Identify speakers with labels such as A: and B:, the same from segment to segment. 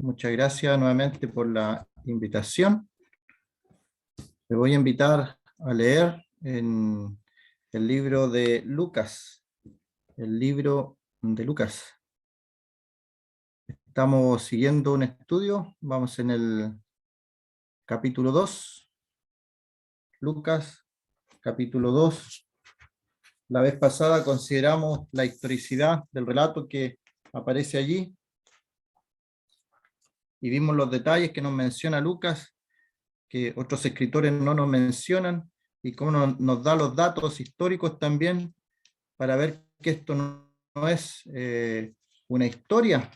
A: Muchas gracias nuevamente por la invitación. Le voy a invitar a leer en el libro de Lucas. El libro de Lucas. Estamos siguiendo un estudio. Vamos en el capítulo 2. Lucas, capítulo 2. La vez pasada consideramos la historicidad del relato que aparece allí y vimos los detalles que nos menciona Lucas, que otros escritores no nos mencionan, y cómo nos da los datos históricos también para ver que esto no es una historia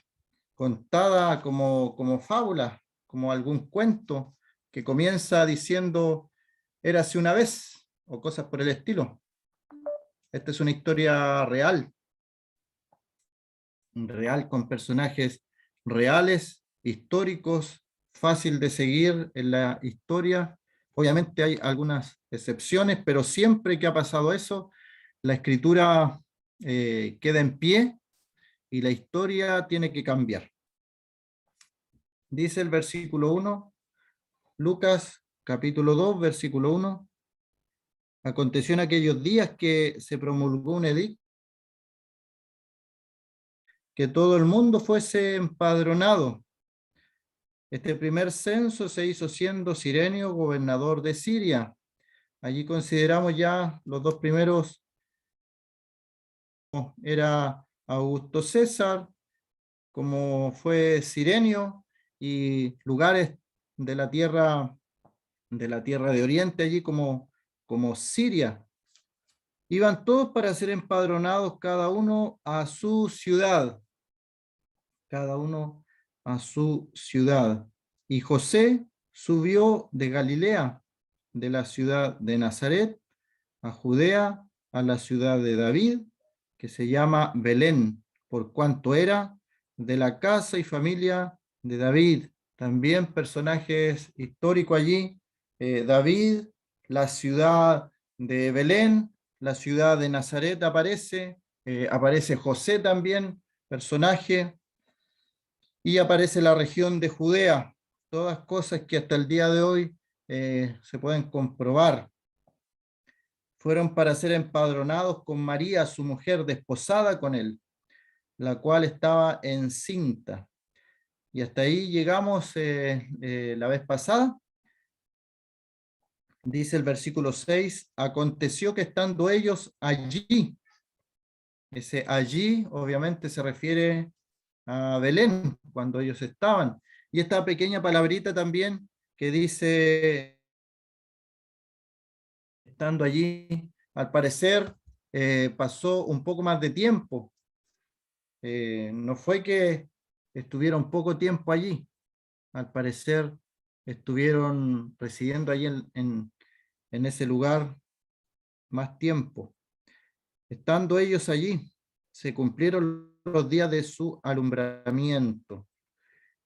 A: contada como fábula, como algún cuento que comienza diciendo érase una vez o cosas por el estilo. Esta es una historia real con personajes reales, históricos, fácil de seguir en la historia. Obviamente hay algunas excepciones, pero siempre que ha pasado eso, la escritura queda en pie y la historia tiene que cambiar. Dice el versículo 1, Lucas capítulo 2, versículo 1. Aconteció en aquellos días que se promulgó un edicto que todo el mundo fuese empadronado. Este primer censo se hizo siendo Cirenio gobernador de Siria. Allí consideramos ya los dos primeros, era Augusto César, como fue Cirenio, y lugares de la tierra de Oriente allí como Siria. Iban todos para ser empadronados, cada uno a su ciudad. Cada uno a su ciudad. Y José subió de Galilea, de la ciudad de Nazaret, a Judea, a la ciudad de David, que se llama Belén, por cuanto era de la casa y familia de David. También personajes históricos allí, David, la ciudad de Belén, la ciudad de Nazaret aparece José también, personaje, y aparece la región de Judea, todas cosas que hasta el día de hoy se pueden comprobar. Fueron para ser empadronados con María, su mujer, desposada con él, la cual estaba encinta. Y hasta ahí llegamos la vez pasada. Dice el versículo 6, aconteció que estando ellos allí, ese allí obviamente se refiere a Belén, cuando ellos estaban. Y esta pequeña palabrita también que dice, estando allí, al parecer pasó un poco más de tiempo. No fue que estuvieron poco tiempo allí, al parecer estuvieron residiendo allí en ese lugar más tiempo. Estando ellos allí, se cumplieron los días de su alumbramiento,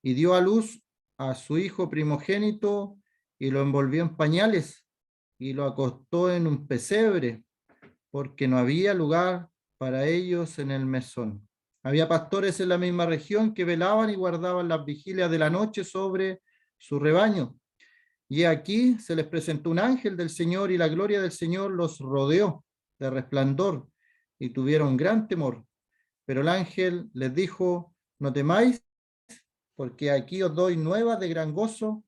A: y dio a luz a su hijo primogénito, y lo envolvió en pañales, y lo acostó en un pesebre, porque no había lugar para ellos en el mesón. Había pastores en la misma región que velaban y guardaban las vigilias de la noche sobre su rebaño. Y aquí se les presentó un ángel del Señor, y la gloria del Señor los rodeó de resplandor, y tuvieron gran temor. Pero el ángel les dijo, no temáis, porque aquí os doy nuevas de gran gozo,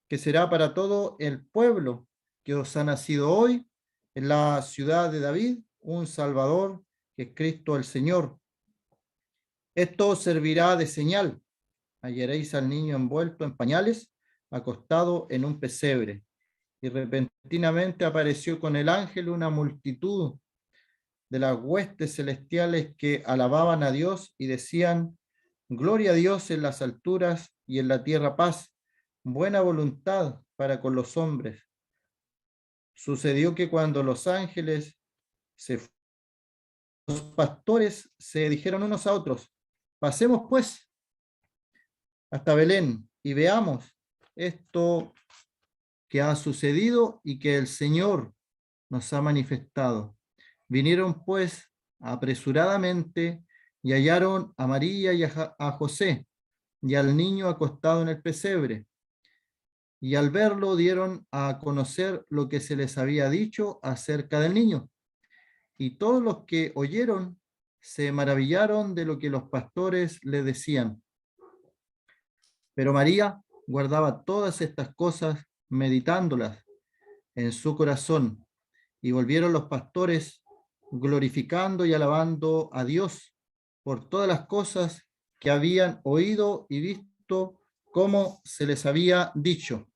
A: que será para todo el pueblo, que os ha nacido hoy en la ciudad de David un Salvador, que es Cristo el Señor. Esto os servirá de señal. Hallaréis al niño envuelto en pañales, acostado en un pesebre. Y repentinamente apareció con el ángel una multitud de las huestes celestiales que alababan a Dios y decían, gloria a Dios en las alturas y en la tierra paz, buena voluntad para con los hombres. Sucedió que cuando los ángeles se fueron, los pastores se dijeron unos a otros, pasemos pues hasta Belén y veamos esto que ha sucedido y que el Señor nos ha manifestado. Vinieron pues apresuradamente y hallaron a María y a José y al niño acostado en el pesebre. Y al verlo dieron a conocer lo que se les había dicho acerca del niño. Y todos los que oyeron se maravillaron de lo que los pastores le decían. Pero María guardaba todas estas cosas, meditándolas en su corazón. Y volvieron los pastores glorificando y alabando a Dios por todas las cosas que habían oído y visto como se les había dicho.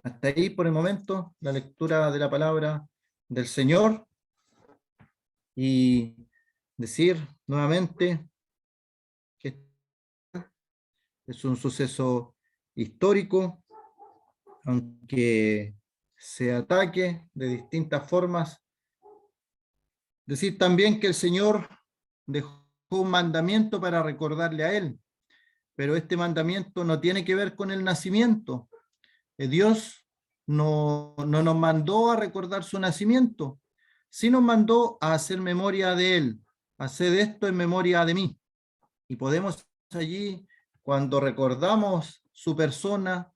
A: Hasta ahí por el momento la lectura de la palabra del Señor, y decir nuevamente que es un suceso histórico, aunque se ataque de distintas formas. Decir también que el Señor dejó un mandamiento para recordarle a Él, pero este mandamiento no tiene que ver con el nacimiento. Dios no nos mandó a recordar su nacimiento, sí nos mandó a hacer memoria de Él. Haced esto en memoria de mí. Y podemos allí, cuando recordamos su persona,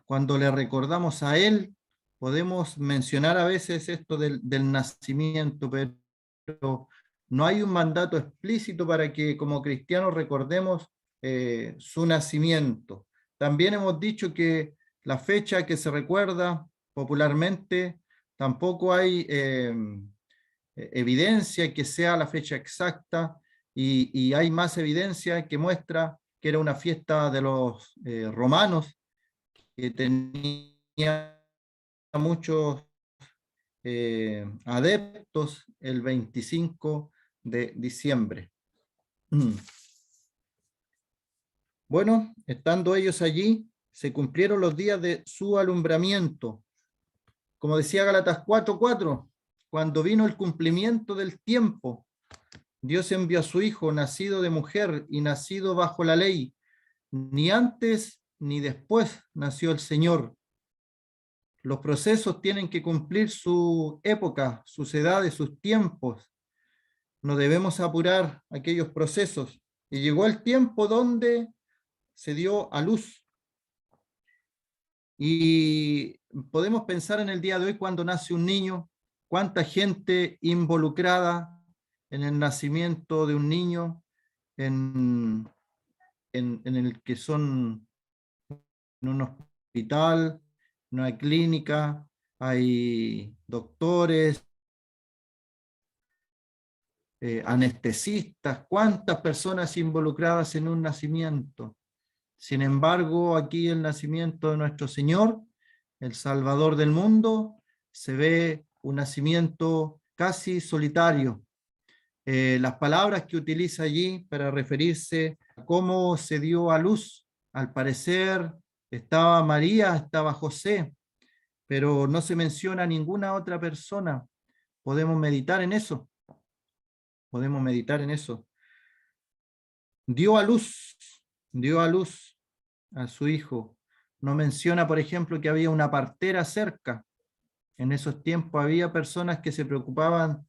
A: cuando le recordamos a Él, podemos mencionar a veces esto del nacimiento, pero no hay un mandato explícito para que como cristianos recordemos su nacimiento. También hemos dicho que la fecha que se recuerda popularmente, tampoco hay evidencia que sea la fecha exacta, y hay más evidencia que muestra que era una fiesta de los romanos, que tenía muchos adeptos el 25 de diciembre. Bueno, estando ellos allí, se cumplieron los días de su alumbramiento. Como decía Gálatas 4:4, cuando vino el cumplimiento del tiempo, Dios envió a su Hijo, nacido de mujer y nacido bajo la ley. Ni antes ni después nació el Señor. Los procesos tienen que cumplir su época, sus edades, sus tiempos. No debemos apurar aquellos procesos. Y llegó el tiempo donde se dio a luz. Y podemos pensar en el día de hoy, cuando nace un niño, cuánta gente involucrada en el nacimiento de un niño, en el que son en un hospital, en una clínica, hay doctores, anestesistas, cuántas personas involucradas en un nacimiento. Sin embargo, aquí el nacimiento de nuestro Señor, el Salvador del mundo, se ve un nacimiento casi solitario. Las palabras que utiliza allí para referirse a cómo se dio a luz, al parecer estaba María, estaba José, pero no se menciona ninguna otra persona. Podemos meditar en eso, podemos meditar en eso. Dio a luz, dio a luz a su hijo. No menciona, por ejemplo, que había una partera cerca. En esos tiempos había personas que se preocupaban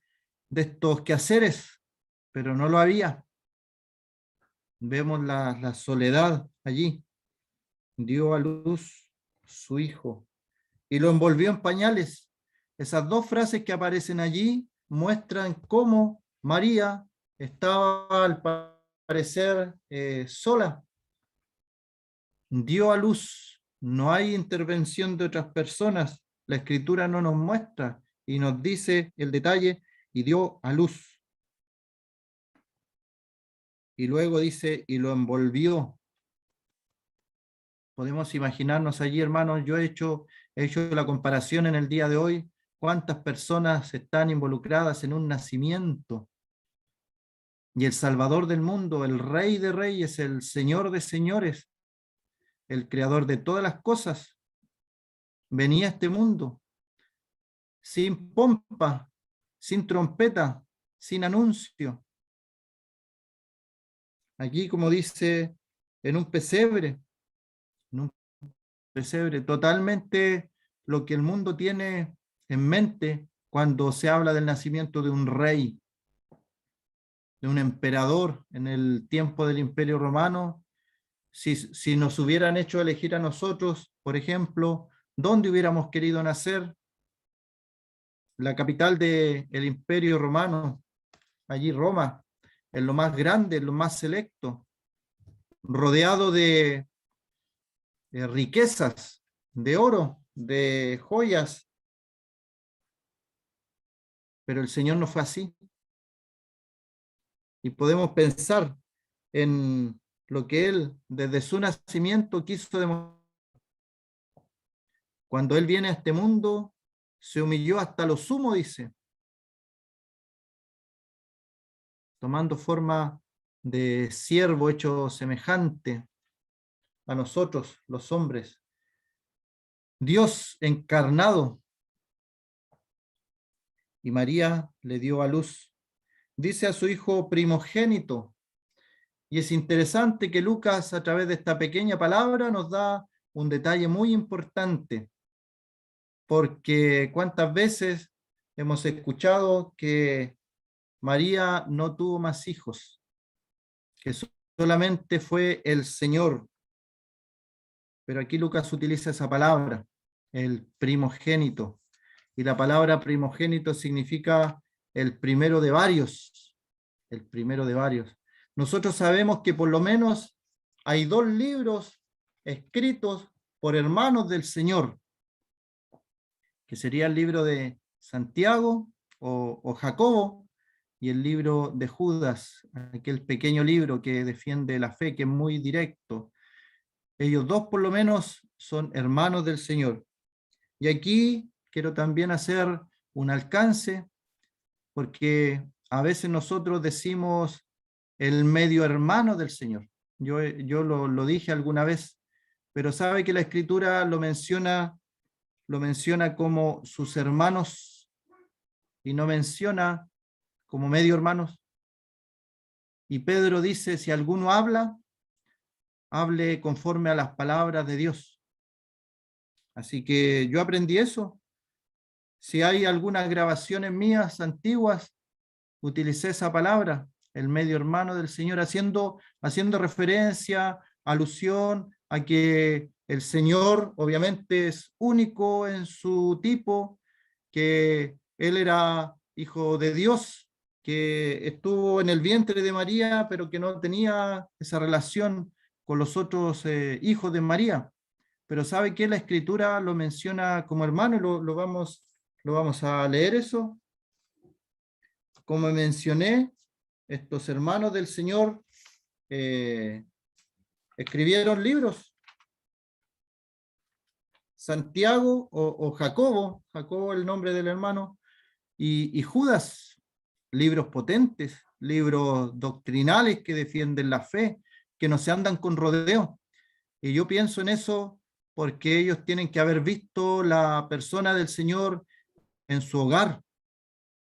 A: de estos quehaceres, pero no lo había. Vemos la soledad allí. Dio a luz su hijo y lo envolvió en pañales. Esas dos frases que aparecen allí muestran cómo María estaba al parecer sola. Dio a luz. No hay intervención de otras personas. La escritura no nos muestra y nos dice el detalle: y dio a luz. Y luego dice, y lo envolvió. Podemos imaginarnos allí, hermanos, yo he hecho la comparación en el día de hoy, cuántas personas están involucradas en un nacimiento. Y el Salvador del mundo, el Rey de Reyes, el Señor de Señores, el Creador de todas las cosas, venía a este mundo sin pompa, sin trompeta, sin anuncio. Aquí, como dice, en un pesebre, totalmente lo que el mundo tiene en mente cuando se habla del nacimiento de un rey. de un emperador en el tiempo del Imperio Romano, si nos hubieran hecho elegir a nosotros, por ejemplo, ¿dónde hubiéramos querido nacer? La capital del Imperio Romano, allí Roma, en lo más grande, en lo más selecto, rodeado de riquezas, de oro, de joyas, pero el Señor no fue así. Y podemos pensar en lo que Él desde su nacimiento quiso demostrar. Cuando Él viene a este mundo, se humilló hasta lo sumo, dice, tomando forma de siervo hecho semejante a nosotros, los hombres. Dios encarnado, y María le dio a luz. Dice a su hijo primogénito, y es interesante que Lucas, a través de esta pequeña palabra, nos da un detalle muy importante, porque cuántas veces hemos escuchado que María no tuvo más hijos, que solamente fue el Señor. Pero aquí Lucas utiliza esa palabra, el primogénito. Y la palabra primogénito significa el primero de varios, el primero de varios. Nosotros sabemos que por lo menos hay 2 libros escritos por hermanos del Señor, que sería el libro de Santiago o Jacobo y el libro de Judas, aquel pequeño libro que defiende la fe, que es muy directo. Ellos 2 por lo menos son hermanos del Señor. Y aquí quiero también hacer un alcance, porque a veces nosotros decimos el medio hermano del Señor. Yo lo dije alguna vez, pero sabe que la Escritura lo menciona como sus hermanos y no menciona como medio hermanos. Y Pedro dice, si alguno habla, hable conforme a las palabras de Dios. Así que yo aprendí eso. Si hay algunas grabaciones mías antiguas, utilicé esa palabra, el medio hermano del Señor, haciendo referencia, alusión a que el Señor obviamente es único en su tipo, que Él era hijo de Dios, que estuvo en el vientre de María, pero que no tenía esa relación con los otros hijos de María. Pero ¿sabe qué? La Escritura lo menciona como hermano, y lo vamos a leer eso. Como mencioné, estos hermanos del Señor eh, escribieron libros. Santiago o Jacobo, Jacobo el nombre del hermano, y Judas, libros potentes, libros doctrinales que defienden la fe, que no se andan con rodeo. Y yo pienso en eso porque ellos tienen que haber visto la persona del Señor en su hogar,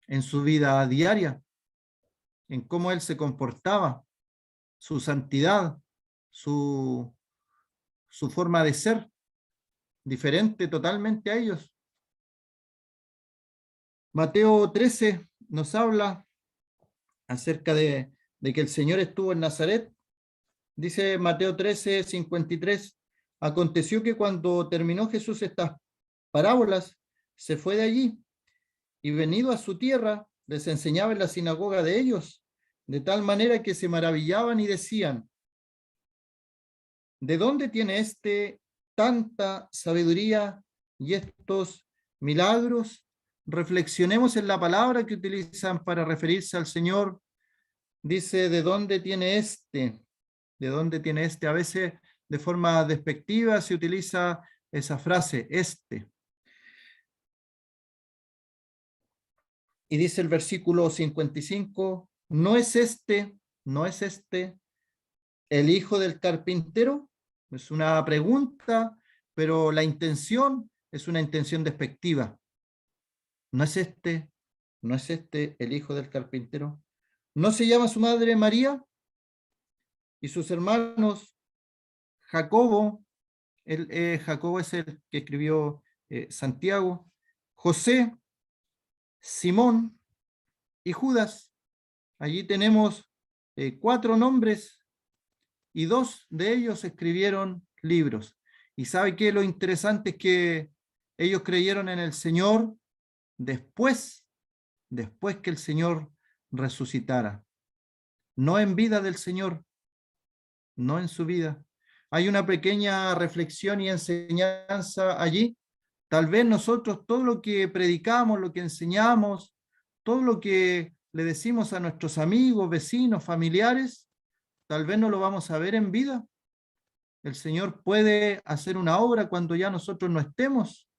A: en su vida diaria, en cómo Él se comportaba, su santidad, su, su forma de ser, diferente totalmente a ellos. Mateo 13 nos habla acerca de que el Señor estuvo en Nazaret. Dice Mateo 13, 53, aconteció que cuando terminó Jesús estas parábolas, se fue de allí y venido a su tierra, les enseñaba en la sinagoga de ellos, de tal manera que se maravillaban y decían, ¿de dónde tiene este tanta sabiduría y estos milagros? Reflexionemos en la palabra que utilizan para referirse al Señor. Dice, ¿de dónde tiene este? ¿De dónde tiene este? A veces de forma despectiva se utiliza esa frase, este. Y dice el versículo 55, no es este el hijo del carpintero? Es una pregunta, pero la intención es una intención despectiva. ¿No es no es este el hijo del carpintero? ¿No se llama su madre María? Y sus hermanos Jacobo, Jacobo es el que escribió Santiago, José, Simón y Judas. allí tenemos 4 nombres y 2 de ellos escribieron libros. ¿Y sabe qué? Lo interesante es que ellos creyeron en el Señor después que el Señor resucitara. No en vida del Señor, no en su vida. Hay una pequeña reflexión y enseñanza allí. Tal vez nosotros todo lo que predicamos, lo que enseñamos, todo lo que le decimos a nuestros amigos, vecinos, familiares, tal vez no lo vamos a ver en vida. El Señor puede hacer una obra cuando ya nosotros no estemos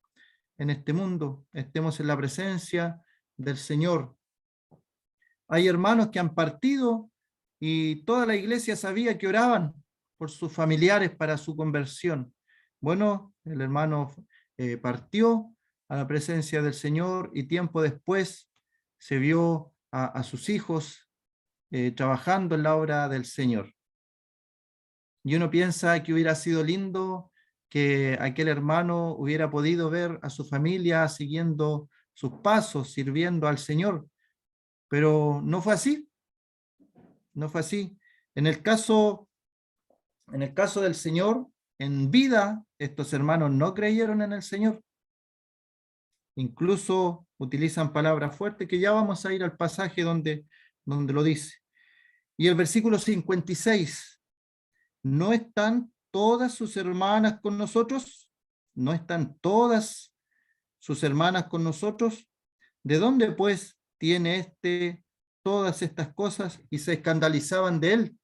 A: en este mundo, estemos en la presencia del Señor. Hay hermanos que han partido y toda la iglesia sabía que oraban por sus familiares para su conversión. Bueno, el hermano partió a la presencia del Señor y tiempo después se vio a sus hijos trabajando en la obra del Señor. Y uno piensa que hubiera sido lindo que aquel hermano hubiera podido ver a su familia siguiendo sus pasos, sirviendo al Señor, pero no fue así, no fue así. En el caso del Señor, en vida, estos hermanos no creyeron en el Señor. Incluso utilizan palabras fuertes que ya vamos a ir al pasaje donde lo dice. Y el versículo 56, ¿no están todas sus hermanas con nosotros? ¿No están todas sus hermanas con nosotros? ¿De dónde pues tiene todas estas cosas? Y se escandalizaban de él.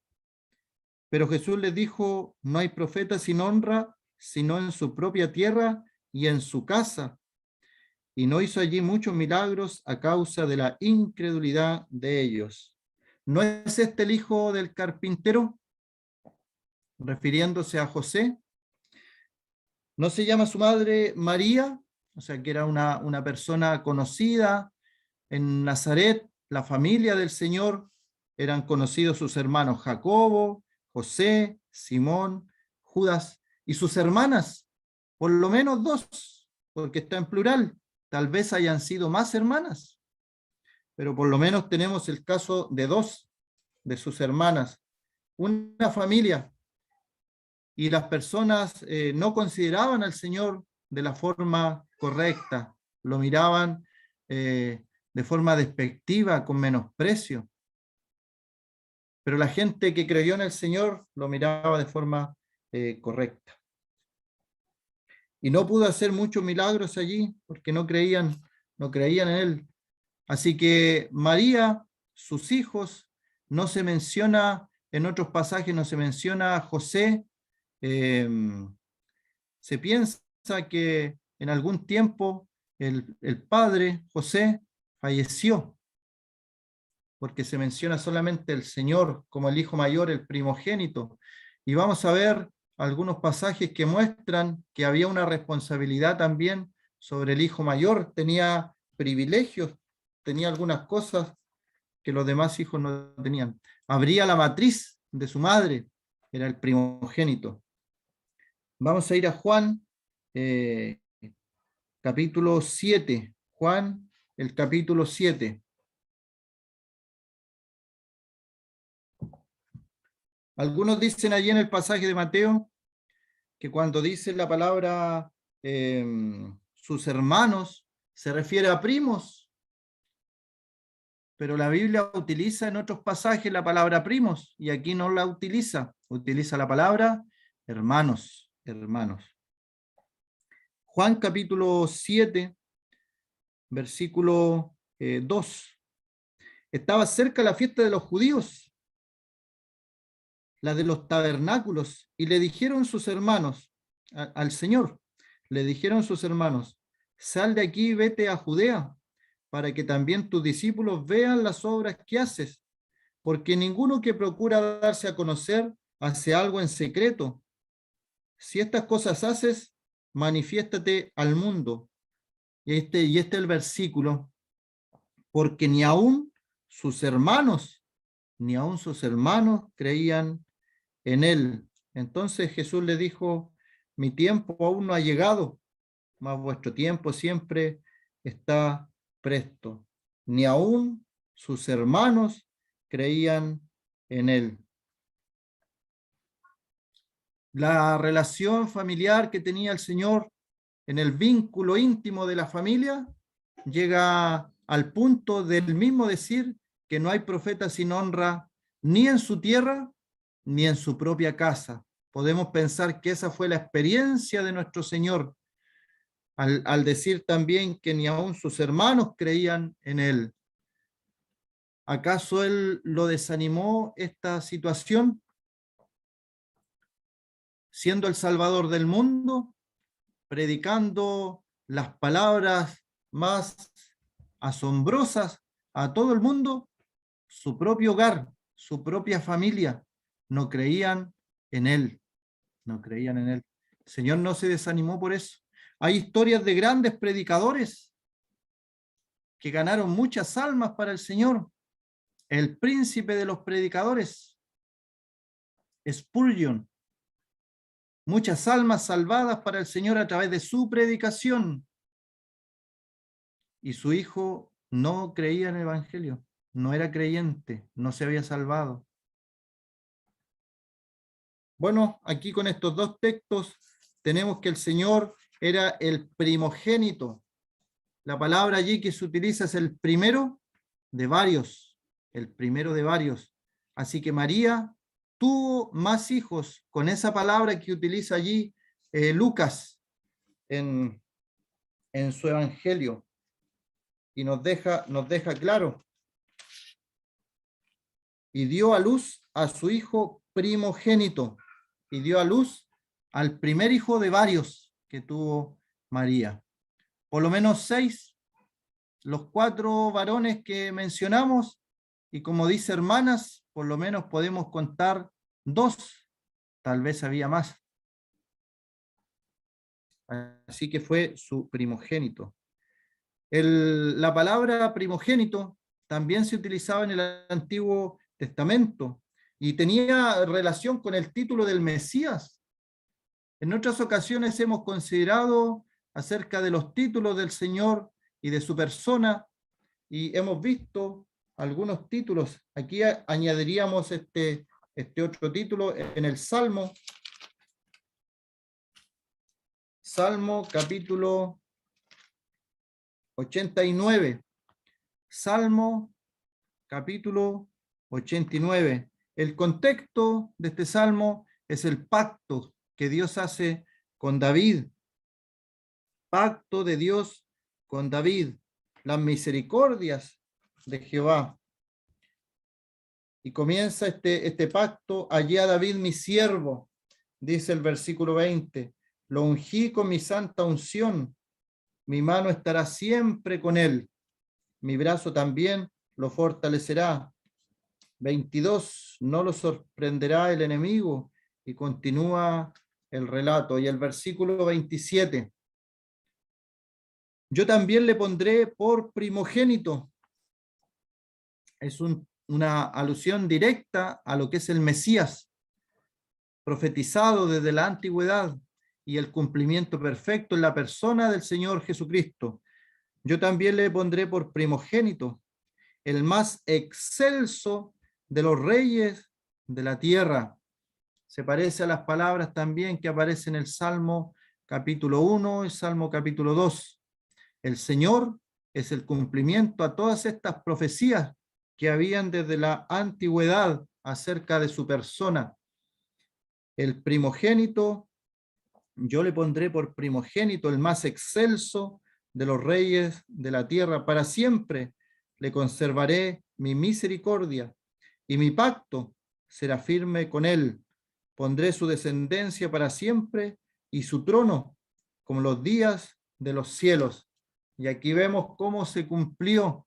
A: Pero Jesús les dijo, no hay profeta sin honra, sino en su propia tierra y en su casa. Y no hizo allí muchos milagros a causa de la incredulidad de ellos. ¿No es este el hijo del carpintero? Refiriéndose a José. ¿No se llama su madre María? O sea, que era una persona conocida en Nazaret, la familia del Señor. Eran conocidos sus hermanos Jacobo, José, Simón, Judas y sus hermanas, por lo menos 2, porque está en plural. Tal vez hayan sido más hermanas, pero por lo menos tenemos el caso de 2 de sus hermanas. Una familia. Y las personas no consideraban al Señor de la forma correcta, lo miraban de forma despectiva, con menosprecio. Pero la gente que creyó en el Señor lo miraba de forma correcta. Y no pudo hacer muchos milagros allí porque no creían en Él. Así que María, sus hijos, no se menciona, en otros pasajes no se menciona a José. Se piensa que en algún tiempo el padre, José, falleció, porque se menciona solamente el Señor como el hijo mayor, el primogénito. Y vamos a ver algunos pasajes que muestran que había una responsabilidad también sobre el hijo mayor, tenía privilegios, tenía algunas cosas que los demás hijos no tenían. Abría la matriz de su madre, era el primogénito. Vamos a ir a Juan, capítulo 7. Juan, el capítulo 7. Algunos dicen allí en el pasaje de Mateo que cuando dice la palabra sus hermanos, se refiere a primos, pero la Biblia utiliza en otros pasajes la palabra primos, y aquí no la utiliza la palabra hermanos, hermanos. Juan capítulo 7, versículo 2. Estaba cerca la fiesta de los judíos, la de los tabernáculos, y le dijeron sus hermanos, al Señor, le dijeron sus hermanos, sal de aquí y vete a Judea, para que también tus discípulos vean las obras que haces, porque ninguno que procura darse a conocer hace algo en secreto. Si estas cosas haces, manifiéstate al mundo. Y este es el versículo, porque ni aun sus hermanos creían en él. Entonces Jesús le dijo, mi tiempo aún no ha llegado, mas vuestro tiempo siempre está presto. Ni aun sus hermanos creían en él. La relación familiar que tenía el Señor en el vínculo íntimo de la familia llega al punto del mismo decir que no hay profeta sin honra ni en su tierra ni en su propia casa. Podemos pensar que esa fue la experiencia de nuestro Señor al decir también que ni aun sus hermanos creían en él. ¿Acaso él lo desanimó esta situación? Siendo el Salvador del mundo, predicando las palabras más asombrosas a todo el mundo, su propio hogar, su propia familia, no creían en él, no creían en él. El Señor no se desanimó por eso. Hay historias de grandes predicadores que ganaron muchas almas para el Señor. El príncipe de los predicadores, Spurgeon, muchas almas salvadas para el Señor a través de su predicación. Y su hijo no creía en el Evangelio, no era creyente, no se había salvado. Bueno, aquí con estos dos textos tenemos que el Señor era el primogénito. La palabra allí que se utiliza es el primero de varios, el primero de varios. Así que María tuvo más hijos con esa palabra que utiliza allí Lucas en su evangelio. Y nos deja claro. Y dio a luz a su hijo primogénito. Y dio a luz al primer hijo de varios que tuvo María. Por lo menos 6, los 4 varones que mencionamos, y como dice hermanas, por lo menos podemos contar 2, tal vez había más. Así que fue su primogénito. La palabra primogénito también se utilizaba en el Antiguo Testamento y tenía relación con el título del Mesías. En otras ocasiones hemos considerado acerca de los títulos del Señor y de su persona y hemos visto algunos títulos. Aquí añadiríamos este otro título en el Salmo capítulo 89. Salmo capítulo 89. El contexto de este salmo es el pacto que Dios hace con David. Pacto de Dios con David. Las misericordias de Jehová. Y comienza este pacto: hallé a David mi siervo, dice el versículo 20. Lo ungí con mi santa unción. Mi mano estará siempre con él. Mi brazo también lo fortalecerá. 22, no lo sorprenderá el enemigo. Y continúa el relato. Y el versículo 27. Yo también le pondré por primogénito. Es una alusión directa a lo que es el Mesías, profetizado desde la antigüedad y el cumplimiento perfecto en la persona del Señor Jesucristo. Yo también le pondré por primogénito, el más excelso de los reyes de la tierra. Se parece a las palabras también que aparecen en el Salmo capítulo 1 y Salmo capítulo 2. El Señor es el cumplimiento a todas estas profecías que habían desde la antigüedad acerca de su persona. El primogénito, yo le pondré por primogénito, el más excelso de los reyes de la tierra. Para siempre le conservaré mi misericordia y mi pacto será firme con él. Pondré su descendencia para siempre y su trono como los días de los cielos. Y aquí vemos cómo se cumplió.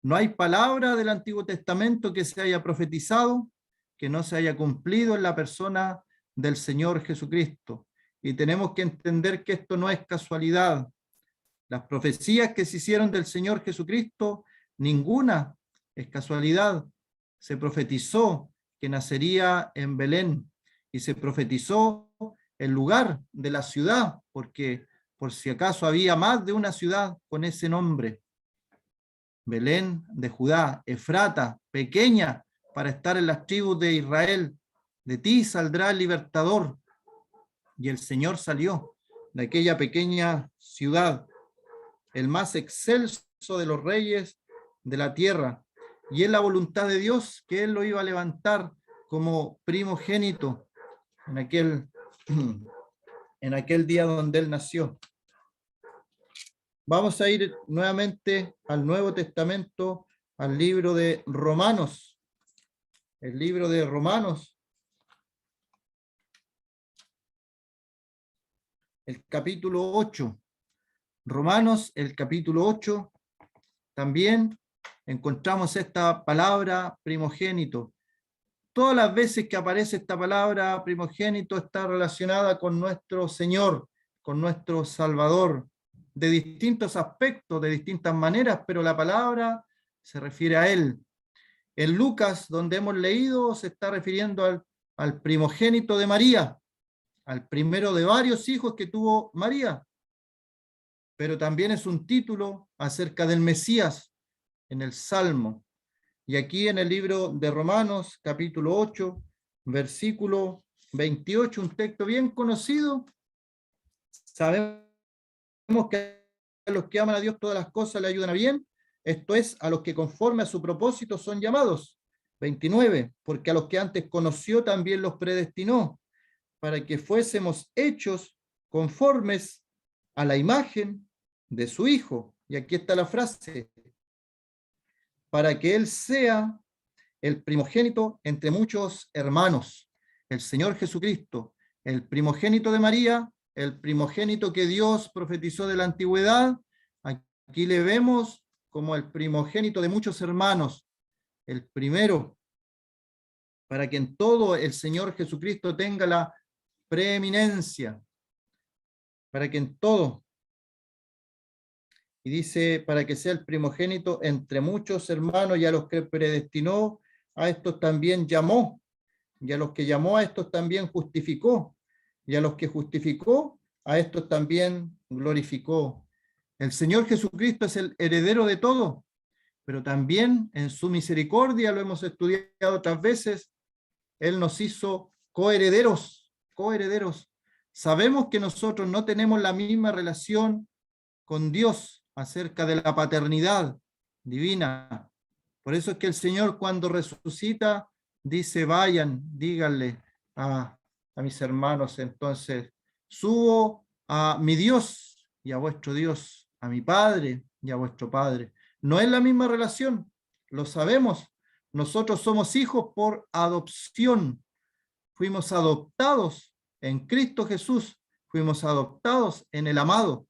A: No hay palabra del Antiguo Testamento que se haya profetizado, que no se haya cumplido en la persona del Señor Jesucristo. Y tenemos que entender que esto no es casualidad. Las profecías que se hicieron del Señor Jesucristo, ninguna es casualidad. Se profetizó que nacería en Belén y se profetizó el lugar de la ciudad, porque por si acaso había más de una ciudad con ese nombre. Belén de Judá, Efrata, pequeña para estar en las tribus de Israel. De ti saldrá el libertador. Y el Señor salió de aquella pequeña ciudad, el más excelso de los reyes de la tierra. Y es la voluntad de Dios que Él lo iba a levantar como primogénito en aquel día donde Él nació. Vamos a ir nuevamente al Nuevo Testamento, al libro de Romanos. El libro de Romanos, el capítulo 8. Romanos, el capítulo 8, también encontramos esta palabra primogénito. Todas las veces que aparece esta palabra primogénito está relacionada con nuestro Señor, con nuestro Salvador, de distintos aspectos, de distintas maneras, pero la palabra se refiere a Él. En Lucas, donde hemos leído, se está refiriendo al primogénito de María, al primero de varios hijos que tuvo María, pero también es un título acerca del Mesías en el Salmo. Y aquí en el libro de Romanos, capítulo 8, versículo 28, un texto bien conocido. Sabemos que a los que aman a Dios todas las cosas le ayudan a bien, esto es, a los que conforme a su propósito son llamados. 29, porque a los que antes conoció también los predestinó, para que fuésemos hechos conformes a la imagen de su Hijo. Y aquí está la frase, para que Él sea el primogénito entre muchos hermanos. El Señor Jesucristo, el primogénito de María, el primogénito que Dios profetizó de la antigüedad, aquí le vemos como el primogénito de muchos hermanos, el primero, para que en todo el Señor Jesucristo tenga la preeminencia, para que en todo, y dice, para que sea el primogénito entre muchos hermanos, y a los que predestinó, a estos también llamó, y a los que llamó a estos también justificó, y a los que justificó, a estos también glorificó. El Señor Jesucristo es el heredero de todo, pero también en su misericordia, lo hemos estudiado otras veces, Él nos hizo coherederos, coherederos. Sabemos que nosotros no tenemos la misma relación con Dios acerca de la paternidad divina. Por eso es que el Señor cuando resucita dice, vayan, díganle a mis hermanos, entonces, subo a mi Dios y a vuestro Dios, a mi Padre y a vuestro Padre. No es la misma relación, lo sabemos. Nosotros somos hijos por adopción. Fuimos adoptados en Cristo Jesús, fuimos adoptados en el amado.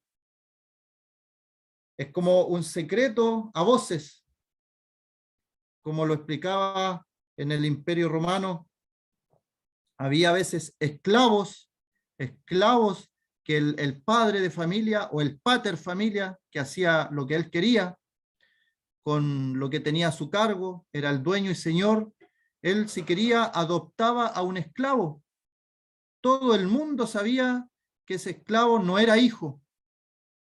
A: Es como un secreto a voces, como lo explicaba en el Imperio Romano. Había a veces esclavos que el padre de familia o el pater familia, que hacía lo que él quería con lo que tenía a su cargo, era el dueño y señor. Él, si quería, adoptaba a un esclavo. Todo el mundo sabía que ese esclavo no era hijo.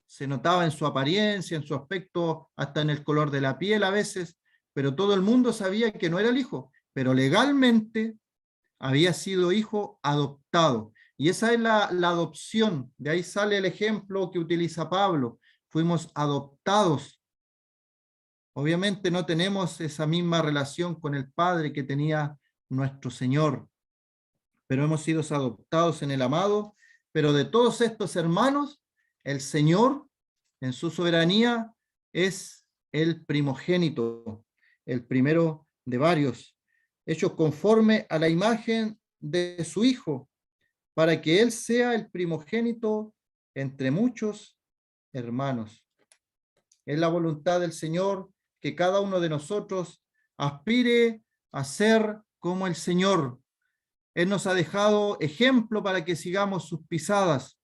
A: Se notaba en su apariencia, en su aspecto, hasta en el color de la piel a veces, pero todo el mundo sabía que no era el hijo, pero legalmente había sido hijo adoptado. Y esa es la adopción. De ahí sale el ejemplo que utiliza Pablo. Fuimos adoptados. Obviamente no tenemos esa misma relación con el Padre que tenía nuestro Señor, pero hemos sido adoptados en el amado. Pero de todos estos hermanos, el Señor, en su soberanía, es el primogénito, el primero de varios, hechos conforme a la imagen de su Hijo, para que Él sea el primogénito entre muchos hermanos. Es la voluntad del Señor que cada uno de nosotros aspire a ser como el Señor. Él nos ha dejado ejemplo para que sigamos sus pisadas.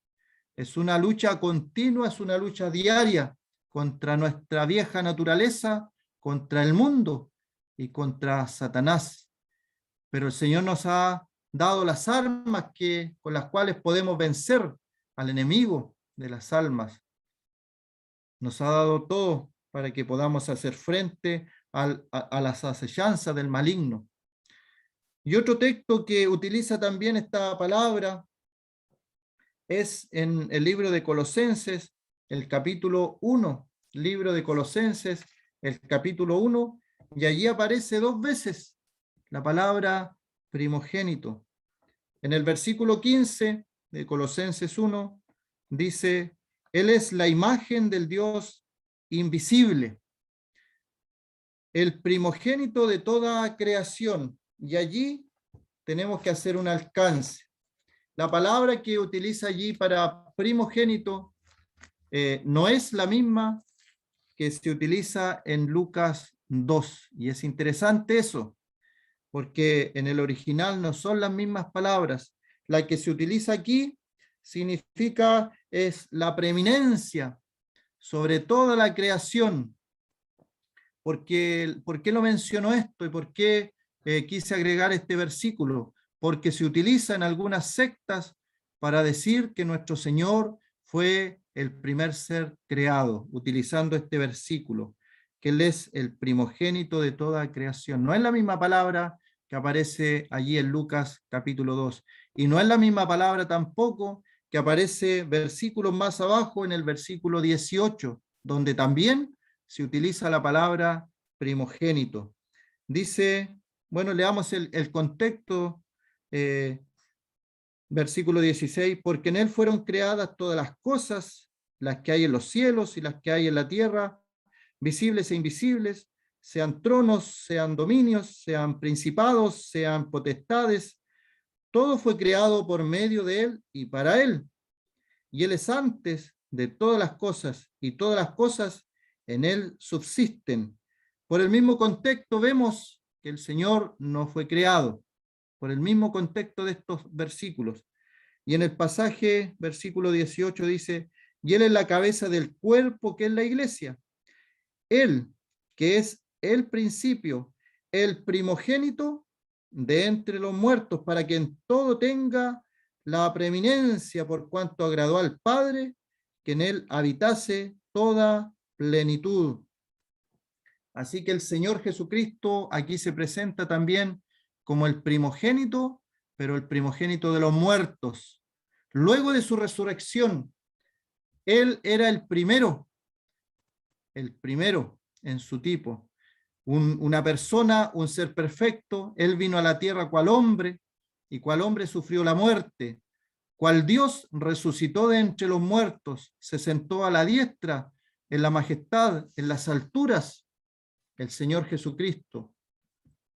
A: Es una lucha continua, es una lucha diaria contra nuestra vieja naturaleza, contra el mundo y contra Satanás. Pero el Señor nos ha dado las armas con las cuales podemos vencer al enemigo de las almas. Nos ha dado todo para que podamos hacer frente a las acechanzas del maligno. Y otro texto que utiliza también esta palabra es en el libro de Colosenses, el capítulo 1, libro de Colosenses, el capítulo 1, y allí aparece 2 veces la palabra primogénito. En el versículo 15 de Colosenses 1 dice, Él es la imagen del Dios invisible, el primogénito de toda creación. Y allí tenemos que hacer un alcance. La palabra que utiliza allí para primogénito no es la misma que se utiliza en Lucas 2. Y es interesante eso, porque en el original no son las mismas palabras. La que se utiliza aquí significa es la preeminencia sobre toda la creación. ¿Por qué lo menciono esto y por qué quise agregar este versículo? Porque se utiliza en algunas sectas para decir que nuestro Señor fue el primer ser creado, utilizando este versículo, que Él es el primogénito de toda creación. No es la misma palabra que aparece allí en Lucas capítulo 2, y no es la misma palabra tampoco que aparece versículos más abajo en el versículo 18, donde también se utiliza la palabra primogénito. Dice, bueno, leamos el contexto, versículo 16, porque en él fueron creadas todas las cosas, las que hay en los cielos y las que hay en la tierra, visibles e invisibles, sean tronos, sean dominios, sean principados, sean potestades, todo fue creado por medio de él y para él. Y él es antes de todas las cosas, y todas las cosas en él subsisten. Por el mismo contexto vemos que el Señor no fue creado, por el mismo contexto de estos versículos. Y en el pasaje, versículo 18 dice, y él es la cabeza del cuerpo que es la iglesia. Él, que es el principio, el primogénito de entre los muertos, para que en todo tenga la preeminencia, por cuanto agradó al Padre, que en él habitase toda plenitud. Así que el Señor Jesucristo aquí se presenta también como el primogénito, pero el primogénito de los muertos. Luego de su resurrección, Él era el primero en su tipo. Una persona, un ser perfecto. Él vino a la tierra cual hombre, y cual hombre sufrió la muerte. Cual Dios resucitó de entre los muertos, se sentó a la diestra, en la majestad, en las alturas, el Señor Jesucristo.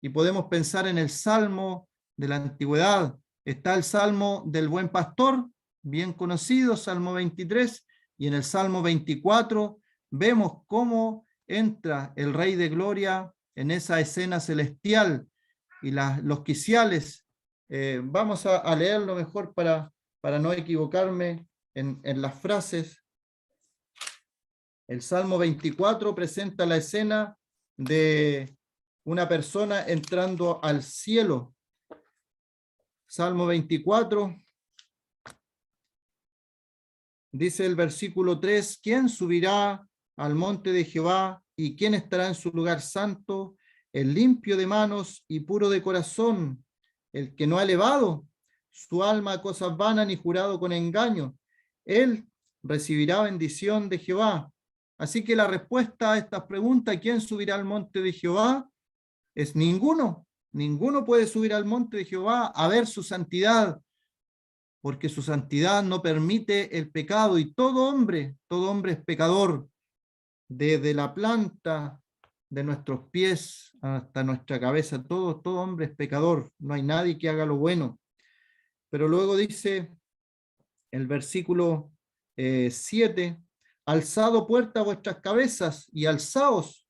A: Y podemos pensar en el Salmo de la antigüedad. Está el Salmo del Buen Pastor, bien conocido, Salmo 23, y en el Salmo 24 vemos cómo entra el Rey de Gloria en esa escena celestial y los quiciales. Vamos a leerlo mejor para no equivocarme en las frases. El Salmo 24 presenta la escena de una persona entrando al cielo. Salmo 24, dice el versículo 3, ¿quién subirá al monte de Jehová y quién estará en su lugar santo? El limpio de manos y puro de corazón, el que no ha elevado su alma a cosas vanas ni jurado con engaño. Él recibirá bendición de Jehová. Así que la respuesta a esta pregunta, ¿quién subirá al monte de Jehová? Es ninguno. Ninguno puede subir al monte de Jehová a ver su santidad, porque su santidad no permite el pecado, y todo hombre es pecador, desde la planta de nuestros pies hasta nuestra cabeza, todo hombre es pecador, no hay nadie que haga lo bueno. Pero luego dice el versículo 7, alzado puertas vuestras cabezas y alzaos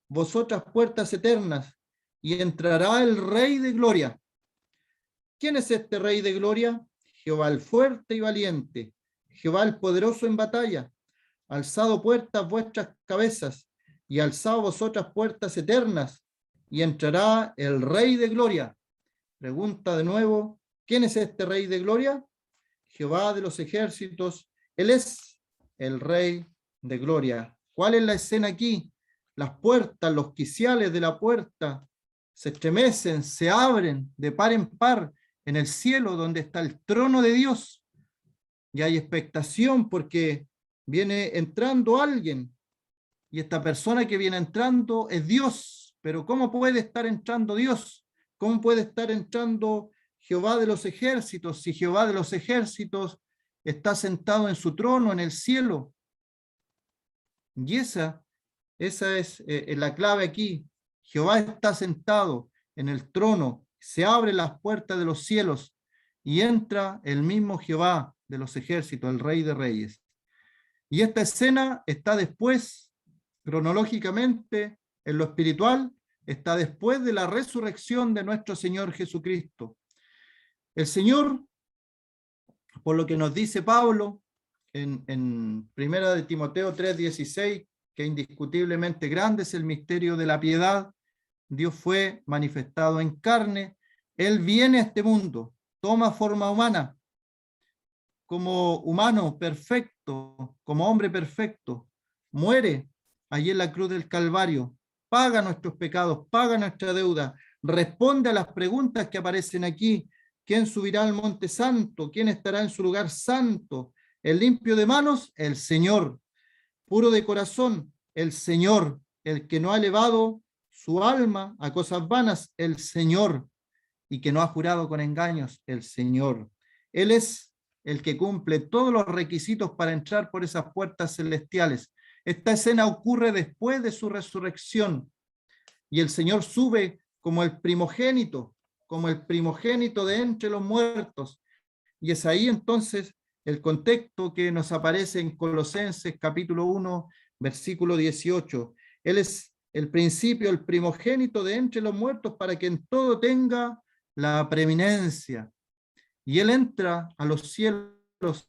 A: vosotras puertas eternas, y entrará el Rey de Gloria. ¿Quién es este Rey de Gloria? Jehová el fuerte y valiente, Jehová el poderoso en batalla. Alzado puertas vuestras cabezas, y alzado vosotras puertas eternas, y entrará el Rey de Gloria. Pregunta de nuevo, ¿quién es este Rey de Gloria? Jehová de los ejércitos, Él es el Rey de Gloria. ¿Cuál es la escena aquí? las puertas, los quiciales de la puerta se estremecen, se abren de par en par en el cielo donde está el trono de Dios. Y hay expectación porque viene entrando alguien, y esta persona que viene entrando es Dios. Pero ¿cómo puede estar entrando Dios? ¿Cómo puede estar entrando Jehová de los ejércitos si Jehová de los ejércitos está sentado en su trono en el cielo? Y esa es la clave aquí. Jehová está sentado en el trono, se abren las puertas de los cielos y entra el mismo Jehová de los ejércitos, el Rey de Reyes. Y esta escena está después, cronológicamente, en lo espiritual, está después de la resurrección de nuestro Señor Jesucristo. El Señor, por lo que nos dice Pablo en Primera de Timoteo 3:16, que indiscutiblemente grande es el misterio de la piedad, Dios fue manifestado en carne, Él viene a este mundo, toma forma humana, como humano perfecto, como hombre perfecto, muere allí en la cruz del Calvario, paga nuestros pecados, paga nuestra deuda, responde a las preguntas que aparecen aquí. ¿Quién subirá al monte santo? ¿Quién estará en su lugar santo? El limpio de manos, el Señor. Puro de corazón, el Señor. El que no ha elevado su alma a cosas vanas, el Señor. Y que no ha jurado con engaños, el Señor. Él es el que cumple todos los requisitos para entrar por esas puertas celestiales. Esta escena ocurre después de su resurrección y el Señor sube como el primogénito de entre los muertos. Y es ahí entonces el contexto que nos aparece en Colosenses capítulo 1, versículo 18. Él es el principio, el primogénito de entre los muertos para que en todo tenga la preeminencia. Y Él entra a los cielos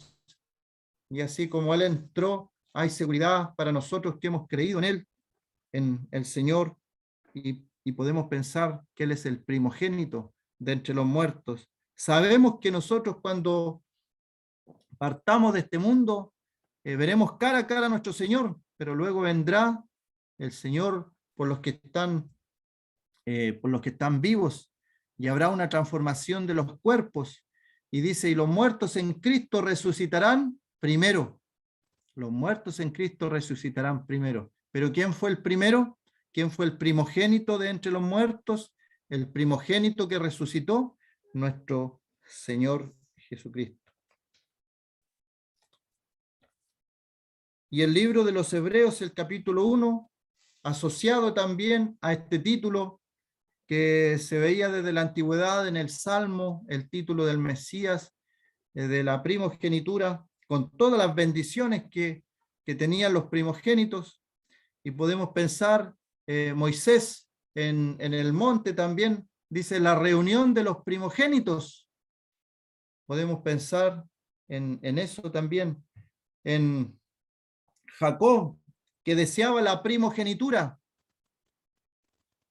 A: y así como Él entró, hay seguridad para nosotros que hemos creído en Él, en el Señor, y podemos pensar que Él es el primogénito de entre los muertos. Sabemos que nosotros cuando partamos de este mundo, veremos cara a cara a nuestro Señor, pero luego vendrá el Señor por los que están vivos, y habrá una transformación de los cuerpos. Y dice, y los muertos en Cristo resucitarán primero. Los muertos en Cristo resucitarán primero. Pero ¿quién fue el primero? ¿Quién fue el primogénito de entre los muertos? El primogénito que resucitó, nuestro Señor Jesucristo. Y el libro de los Hebreos, el capítulo 1, asociado también a este título que se veía desde la antigüedad en el Salmo, el título del Mesías, de la primogenitura, con todas las bendiciones que tenían los primogénitos. Y podemos pensar, Moisés en el monte también, dice la reunión de los primogénitos. Podemos pensar en eso también. En Jacob, que deseaba la primogenitura,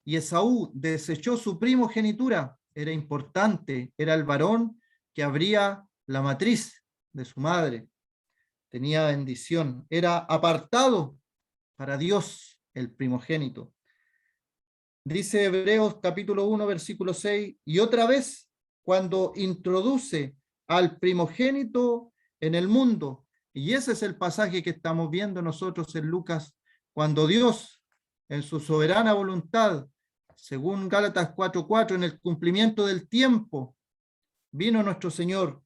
A: y Esaú desechó su primogenitura. Era importante, era el varón que abría la matriz de su madre. Tenía bendición, era apartado para Dios el primogénito. Dice Hebreos capítulo 1, versículo 6, y otra vez, cuando introduce al primogénito en el mundo, y ese es el pasaje que estamos viendo nosotros en Lucas, cuando Dios, en su soberana voluntad, según Gálatas 4:4, en el cumplimiento del tiempo, vino nuestro Señor.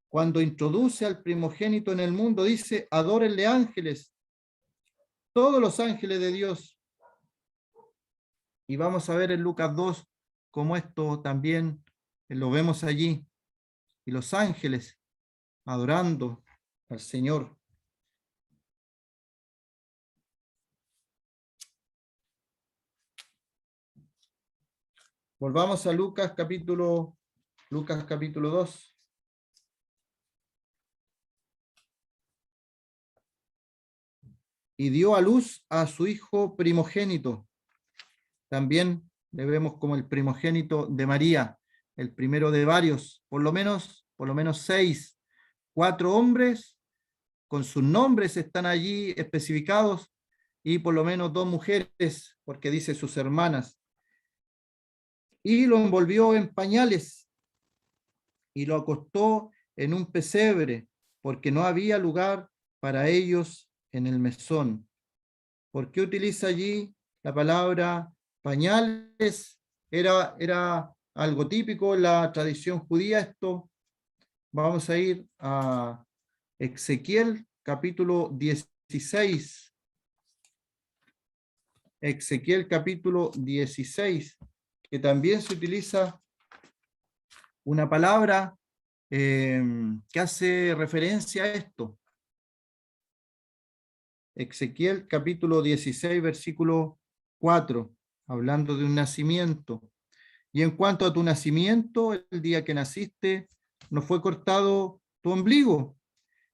A: Cuando introduce al primogénito en el mundo, dice, adórenle ángeles, todos los ángeles de Dios. Y vamos a ver en Lucas 2 cómo esto también lo vemos allí. Y los ángeles adorando al Señor. Volvamos a Lucas capítulo 2. Y dio a luz a su hijo primogénito. También le vemos como el primogénito de María, el primero de varios, por lo menos 6, 4 hombres con sus nombres están allí especificados, y por lo menos 2 mujeres, porque dice sus hermanas, y lo envolvió en pañales y lo acostó en un pesebre, porque no había lugar para ellos en el mesón. ¿Por qué utiliza allí la palabra pañales? Era algo típico en la tradición judía esto. Vamos a ir a Ezequiel capítulo 16. Ezequiel capítulo 16, que también se utiliza una palabra que hace referencia a esto. Ezequiel capítulo 16, versículo 4, hablando de un nacimiento. Y en cuanto a tu nacimiento, el día que naciste, no fue cortado tu ombligo,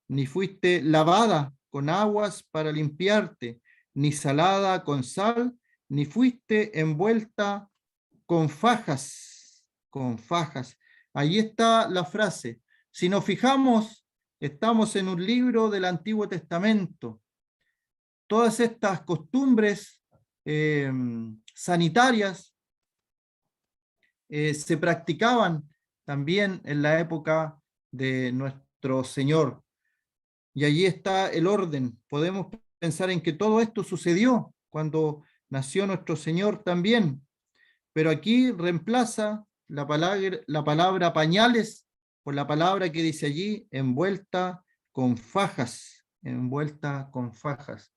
A: ni fuiste lavada con aguas para limpiarte, ni salada con sal, ni fuiste envuelta con fajas, con fajas. Ahí está la frase. Si nos fijamos, estamos en un libro del Antiguo Testamento. Todas estas costumbres sanitarias se practicaban también en la época de nuestro Señor. Y allí está el orden. Podemos pensar en que todo esto sucedió cuando nació nuestro Señor también. Pero aquí reemplaza la palabra pañales por la palabra que dice allí, envuelta con fajas, envuelta con fajas.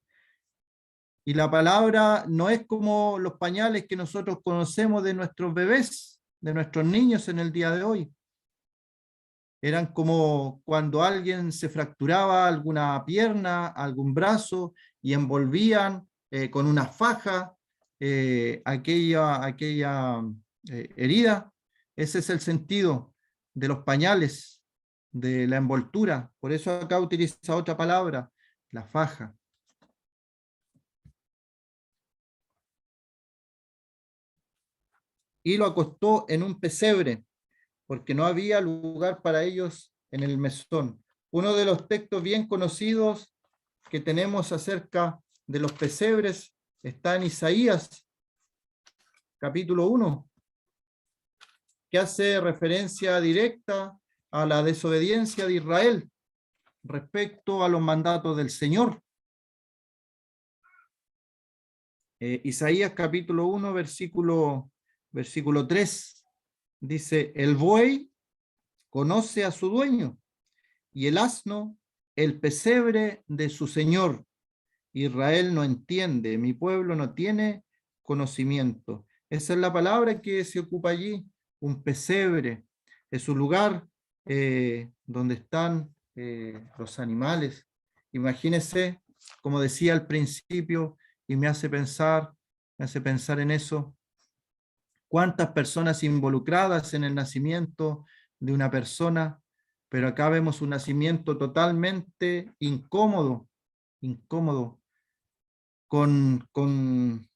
A: Y la palabra no es como los pañales que nosotros conocemos de nuestros bebés, de nuestros niños en el día de hoy. Eran como cuando alguien se fracturaba alguna pierna, algún brazo, y envolvían con una faja aquella herida. Ese es el sentido de los pañales, de la envoltura. Por eso acá utiliza otra palabra, la faja. Y lo acostó en un pesebre, porque no había lugar para ellos en el mesón. Uno de los textos bien conocidos que tenemos acerca de los pesebres está en Isaías, capítulo 1, que hace referencia directa a la desobediencia de Israel respecto a los mandatos del Señor. Isaías capítulo 1, versículo 3, dice, el buey conoce a su dueño y el asno el pesebre de su señor. Israel no entiende, mi pueblo no tiene conocimiento. Esa es la palabra que se ocupa allí, un pesebre. Es un lugar donde están los animales. Imagínense, como decía al principio, y me hace pensar en eso, cuántas personas involucradas en el nacimiento de una persona, pero acá vemos un nacimiento totalmente incómodo, con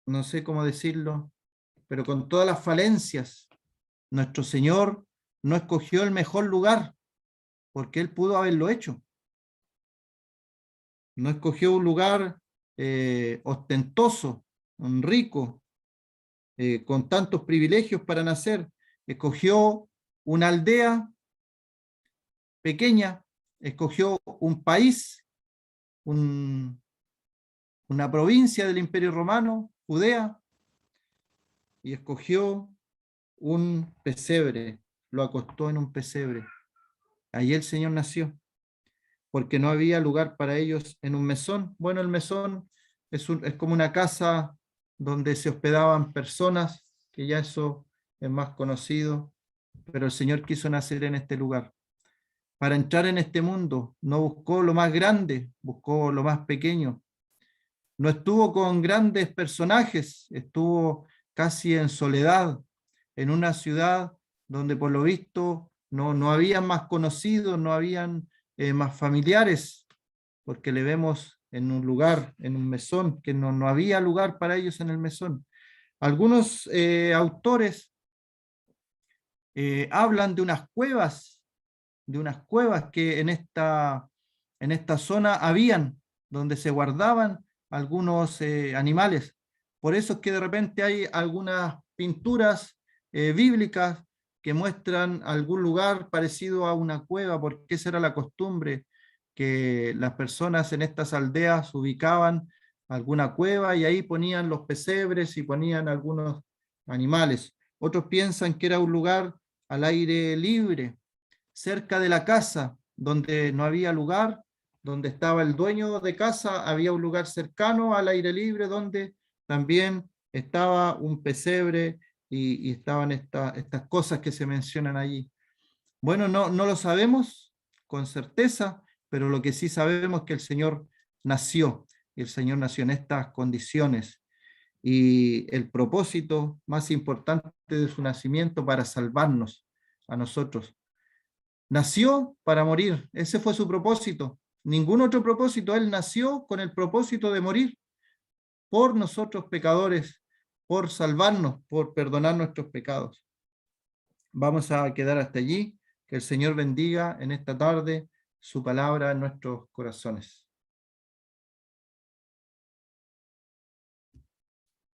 A: no sé cómo decirlo, pero con todas las falencias. Nuestro Señor no escogió el mejor lugar, porque Él pudo haberlo hecho. No escogió un lugar ostentoso, rico, con tantos privilegios para nacer. Escogió una aldea pequeña, escogió un país, una provincia del Imperio Romano, Judea, y escogió un pesebre, lo acostó en un pesebre. Allí el Señor nació, porque no había lugar para ellos en un mesón. Bueno, el mesón es como una casa donde se hospedaban personas, que ya eso es más conocido, pero el Señor quiso nacer en este lugar. Para entrar en este mundo, no buscó lo más grande, buscó lo más pequeño. No estuvo con grandes personajes, estuvo casi en soledad, en una ciudad donde por lo visto no habían más conocidos, no habían más familiares, porque le vemos en un lugar, en un mesón, que no había lugar para ellos en el mesón. Algunos autores hablan de unas cuevas que en esta zona habían, donde se guardaban algunos animales. Por eso es que de repente hay algunas pinturas bíblicas que muestran algún lugar parecido a una cueva, porque esa era la costumbre, que las personas en estas aldeas ubicaban alguna cueva y ahí ponían los pesebres y ponían algunos animales. Otros piensan que era un lugar al aire libre, cerca de la casa, donde no había lugar, donde estaba el dueño de casa, había un lugar cercano al aire libre donde también estaba un pesebre y estaban estas cosas que se mencionan allí. Bueno, no lo sabemos con certeza, pero lo que sí sabemos es que el Señor nació, y el Señor nació en estas condiciones. Y el propósito más importante de su nacimiento para salvarnos a nosotros. Nació para morir, ese fue su propósito. Ningún otro propósito, Él nació con el propósito de morir por nosotros pecadores, por salvarnos, por perdonar nuestros pecados. Vamos a quedar hasta allí. Que el Señor bendiga en esta tarde su palabra en nuestros corazones.